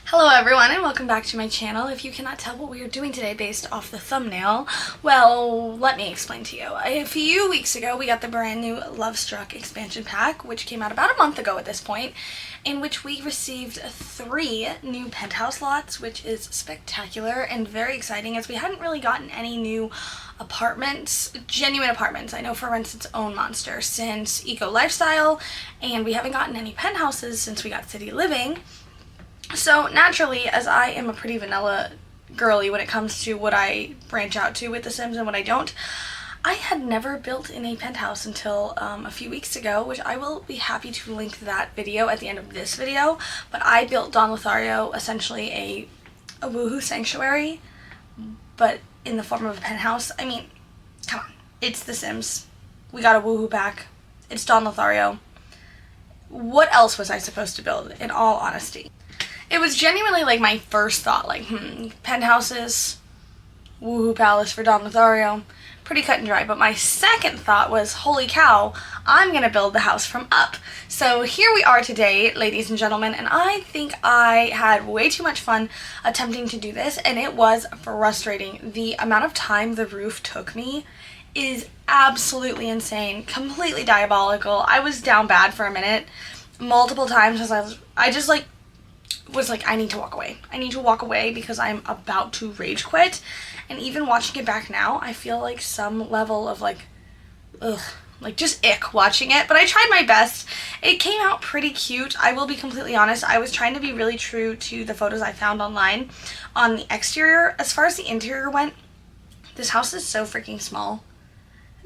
Hello everyone and welcome back to my channel. If you cannot tell what we are doing today based off the thumbnail, well, let me explain to you. A few weeks ago we got the brand new Love Struck expansion pack, which came out about a month ago at this point, in which we received 3 new penthouse lots, which is spectacular and very exciting as we hadn't really gotten any new apartments, genuine apartments. I know for Rent's its own monster since Eco Lifestyle, and we haven't gotten any penthouses since we got City Living. So naturally, as I am a pretty vanilla girly when it comes to what I branch out to with The Sims and what I don't, I had never built in a penthouse until a few weeks ago, which I will be happy to link that video at the end of this video. But I built Don Lothario, essentially a woohoo sanctuary, but in the form of a penthouse. I mean, come on, it's The Sims. We got a woohoo pack. It's Don Lothario. What else was I supposed to build, in all honesty? It was genuinely like my first thought, like, penthouses, woohoo palace for Don Lothario, pretty cut and dry. But my second thought was, holy cow, I'm gonna build the house from up. So here we are today, ladies and gentlemen, and I think I had way too much fun attempting to do this, and it was frustrating. The amount of time the roof took me is absolutely insane, completely diabolical. I was down bad for a minute, multiple times, as I just was like, I need to walk away. I need to walk away because I'm about to rage quit. And even watching it back now, I feel like some level of like just ick watching it. But I tried my best. It came out pretty cute. I will be completely honest. I was trying to be really true to the photos I found online on the exterior. As far as the interior went, this house is so freaking small.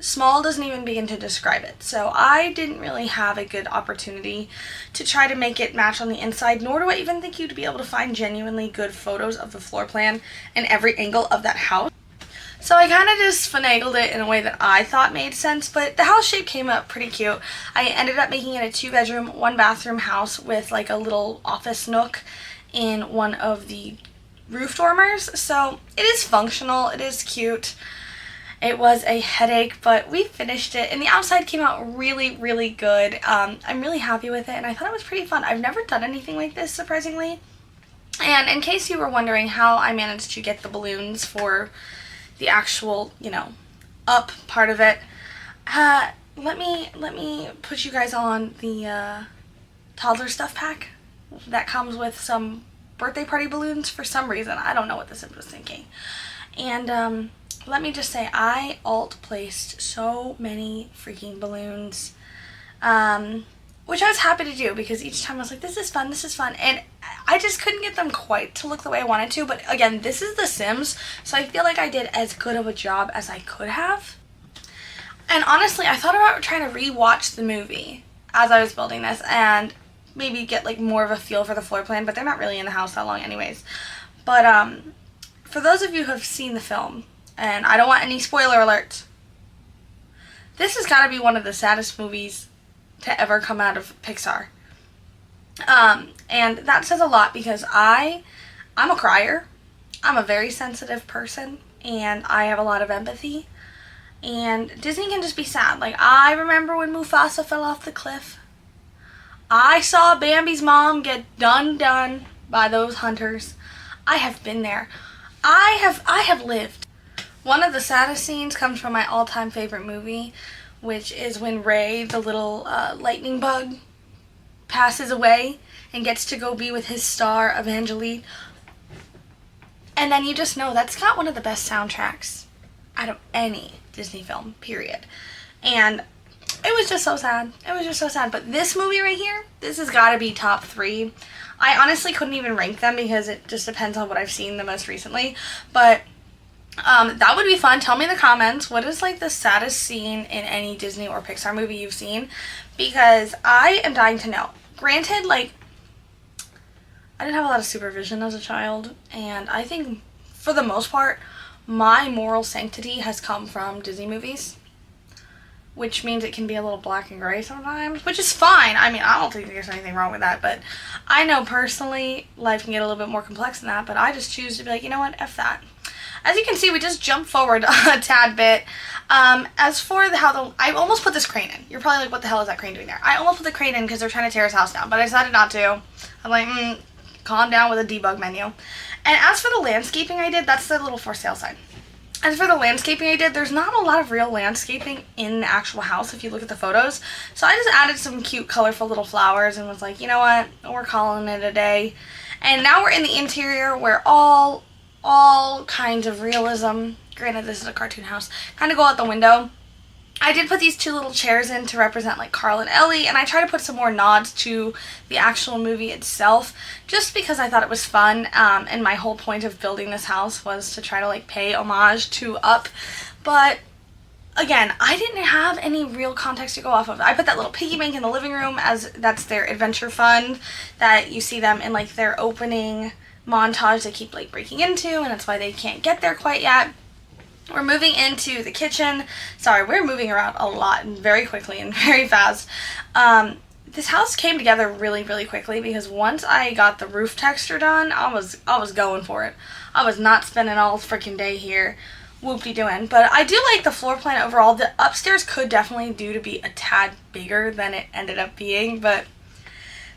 Small doesn't even begin to describe it. So I didn't really have a good opportunity to try to make it match on the inside, nor do I even think you'd be able to find genuinely good photos of the floor plan and every angle of that house. So I kind of just finagled it in a way that I thought made sense, but the house shape came up pretty cute. I ended up making it a 2-bedroom, 1-bathroom house with like a little office nook in one of the roof dormers. So it is functional, it is cute. It was a headache, but we finished it, and the outside came out really, really good. I'm really happy with it, and I thought it was pretty fun. I've never done anything like this, surprisingly. And in case you were wondering how I managed to get the balloons for the actual, up part of it, let me put you guys on the toddler stuff pack that comes with some birthday party balloons for some reason. I don't know what the Sims was thinking. And let me just say, I alt-placed so many freaking balloons, which I was happy to do because each time I was like, this is fun, and I just couldn't get them quite to look the way I wanted to. But again, this is The Sims, so I feel like I did as good of a job as I could have. And honestly, I thought about trying to re-watch the movie as I was building this and maybe get like more of a feel for the floor plan, but they're not really in the house that long anyways. But for those of you who have seen the film, and I don't want any spoiler alerts, this has got to be one of the saddest movies to ever come out of Pixar. And that says a lot because I'm a crier. I'm a very sensitive person, and I have a lot of empathy. And Disney can just be sad. Like, I remember when Mufasa fell off the cliff. I saw Bambi's mom get done by those hunters. I have been there. I have lived. One of the saddest scenes comes from my all-time favorite movie, which is when Ray, the little lightning bug, passes away and gets to go be with his star, Evangeline. And then you just know that's got one of the best soundtracks out of any Disney film, period. And it was just so sad. It was just so sad. But this movie right here, this has got to be top 3. I honestly couldn't even rank them because it just depends on what I've seen the most recently. But that would be fun. Tell me in the comments, what is like the saddest scene in any Disney or Pixar movie you've seen? Because I am dying to know. Granted, like, I didn't have a lot of supervision as a child, and I think for the most part, my moral sanctity has come from Disney movies, which means it can be a little black and gray sometimes, which is fine. I mean, I don't think there's anything wrong with that, but I know personally life can get a little bit more complex than that, but I just choose to be like, you know what, F that. As you can see, we just jumped forward a tad bit. As for I almost put this crane in. You're probably like, what the hell is that crane doing there? I almost put the crane in because they're trying to tear his house down, but I decided not to. I'm like, calm down with a debug menu. And as for the landscaping I did, that's the little for sale sign. As for the landscaping I did, there's not a lot of real landscaping in the actual house if you look at the photos. So I just added some cute, colorful little flowers and was like, you know what, we're calling it a day. And now we're in the interior where all kinds of realism, granted this is a cartoon house, kind of go out the window. I did put these two little chairs in to represent like Carl and Ellie, and I try to put some more nods to the actual movie itself just because I thought it was fun, and my whole point of building this house was to try to like pay homage to Up. But again, I didn't have any real context to go off of. I put that little piggy bank in the living room as that's their adventure fund that you see them in like their opening montage they keep like breaking into, and that's why they can't get there quite yet. We're moving into the kitchen. Sorry, we're moving around a lot and very quickly and very fast. This house came together really, really quickly because once I got the roof texture done, I was going for it. I was not spending all freaking day here whoop-de-doing. But I do like the floor plan overall. The upstairs could definitely do to be a tad bigger than it ended up being, but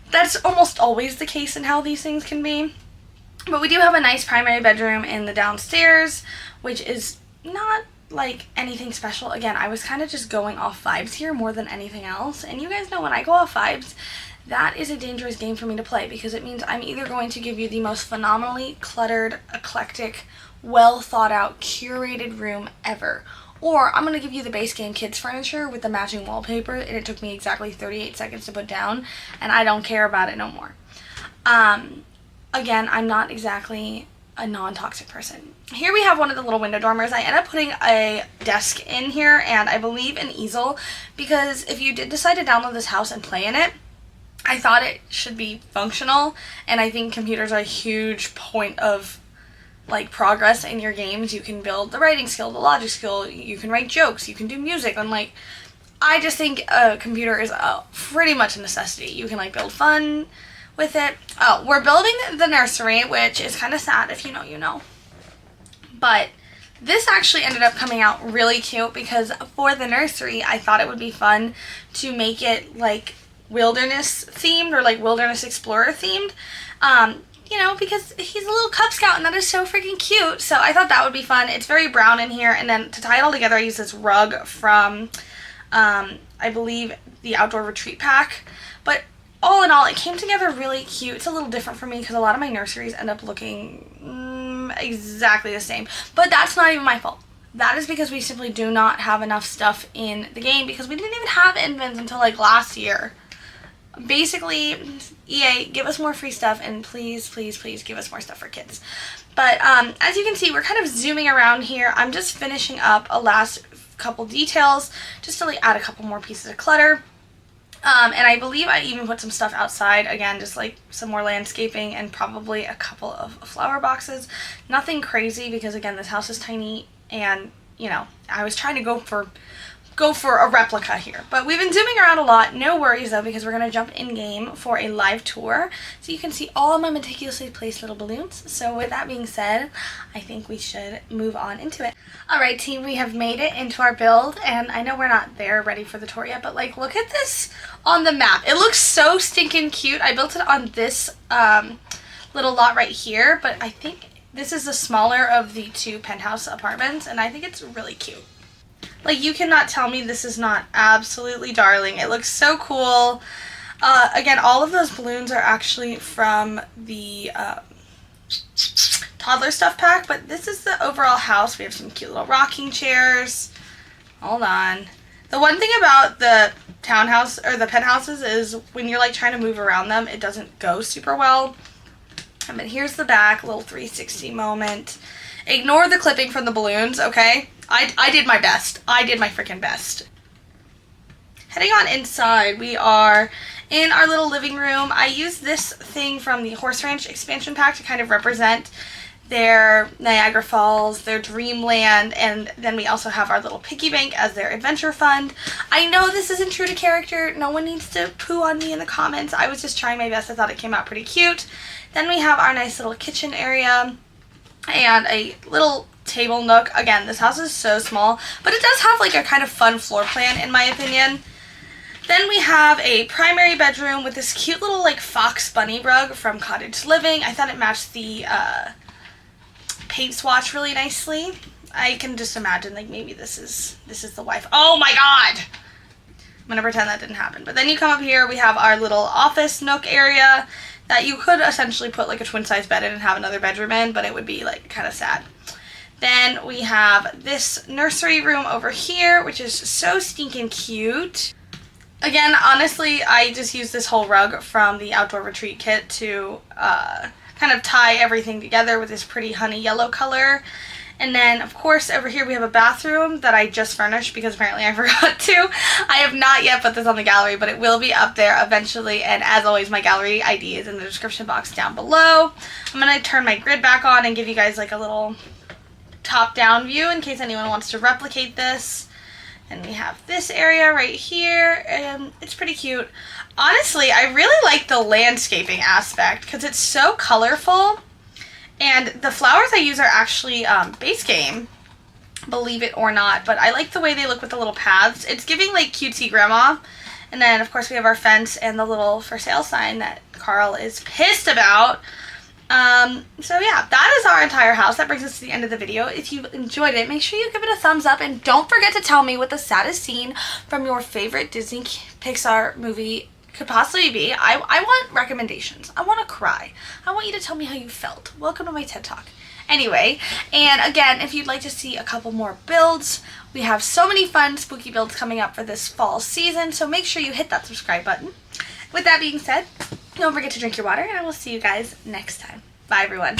that's almost always the case in how these things can be. But we do have a nice primary bedroom in the downstairs, which is not like anything special. Again, I was kind of just going off vibes here more than anything else, and you guys know when I go off vibes, that is a dangerous game for me to play because it means I'm either going to give you the most phenomenally cluttered, eclectic, well thought out, curated room ever, or I'm going to give you the base game kids furniture with the matching wallpaper, and it took me exactly 38 seconds to put down, and I don't care about it no more. Again, I'm not exactly a non-toxic person. Here we have one of the little window dormers. I ended up putting a desk in here and I believe an easel because if you did decide to download this house and play in it, I thought it should be functional, and I think computers are a huge point of like progress in your games. You can build the writing skill, the logic skill, you can write jokes, you can do music, and like I just think a computer is pretty much a necessity. You can like build fun with it. Oh, we're building the nursery, which is kind of sad. If you know, you know. But this actually ended up coming out really cute because for the nursery, I thought it would be fun to make it like wilderness themed or like wilderness explorer themed. You know, because he's a little Cub Scout and that is so freaking cute. So I thought that would be fun. It's very brown in here, and then to tie it all together, I used this rug from, I believe, the Outdoor Retreat Pack. But all in all, it came together really cute. It's a little different for me because a lot of my nurseries end up looking exactly the same. But that's not even my fault. That is because we simply do not have enough stuff in the game because we didn't even have invents until like last year. Basically, EA, give us more free stuff, and please, please, please give us more stuff for kids. But as you can see, we're kind of zooming around here. I'm just finishing up a last couple details just to like add a couple more pieces of clutter. And I believe I even put some stuff outside, again, just like some more landscaping and probably a couple of flower boxes. Nothing crazy because, again, this house is tiny and, you know, I was trying to go for a replica here. But we've been zooming around a lot. No worries, though, because we're going to jump in-game for a live tour so you can see all of my meticulously placed little balloons. So with that being said, I think we should move on into it. Alright, team, we have made it into our build, and I know we're not there ready for the tour yet, but, like, look at this on the map. It looks so stinking cute. I built it on this little lot right here, but I think this is the smaller of the two penthouse apartments, and I think it's really cute. Like, you cannot tell me this is not absolutely darling. It looks so cool. Again, all of those balloons are actually from the toddler stuff pack, but this is the overall house. We have some cute little rocking chairs. Hold on. The one thing about the townhouse or the penthouses is when you're like trying to move around them, it doesn't go super well. But here's the back, little 360 moment. Ignore the clipping from the balloons, okay? I did my best. I did my freaking best. Heading on inside, we are in our little living room. I used this thing from the Horse Ranch expansion pack to kind of represent their Niagara Falls, their dreamland, and then we also have our little piggy bank as their adventure fund. I know this isn't true to character. No one needs to poo on me in the comments. I was just trying my best. I thought it came out pretty cute. Then we have our nice little kitchen area and a little table nook. Again, this house is so small, but it does have like a kind of fun floor plan in my opinion. Then we have a primary bedroom with this cute little like fox bunny rug from Cottage Living. I thought it matched the paint swatch really nicely. I can just imagine like maybe this is the wife. Oh my god! I'm gonna pretend that didn't happen. But then you come up here, we have our little office nook area that you could essentially put like a twin size bed in and have another bedroom in, but it would be like kind of sad. Then we have this nursery room over here, which is so stinking cute. Again, honestly, I just used this whole rug from the outdoor retreat kit to kind of tie everything together with this pretty honey yellow color. And then, of course, over here we have a bathroom that I just furnished because apparently I forgot to. I have not yet put this on the gallery, but it will be up there eventually. And as always, my gallery ID is in the description box down below. I'm going to turn my grid back on and give you guys like a little top-down view in case anyone wants to replicate this. And we have this area right here, and it's pretty cute. Honestly, I really like the landscaping aspect because it's so colorful. And the flowers I use are actually base game, believe it or not. But I like the way they look with the little paths. It's giving like cutesy grandma. And then, of course, we have our fence and the little for sale sign that Carl is pissed about. So yeah, that is our entire house. That brings us to the end of the video. If you enjoyed it, make sure you give it a thumbs up. And don't forget to tell me what the saddest scene from your favorite Disney Pixar movie could possibly be. I want recommendations. I want to cry. I want you to tell me how you felt. Welcome to my TED Talk. Anyway, and again, if you'd like to see a couple more builds, we have so many fun spooky builds coming up for this fall season, so make sure you hit that subscribe button. With that being said, don't forget to drink your water, and I will see you guys next time. Bye, everyone.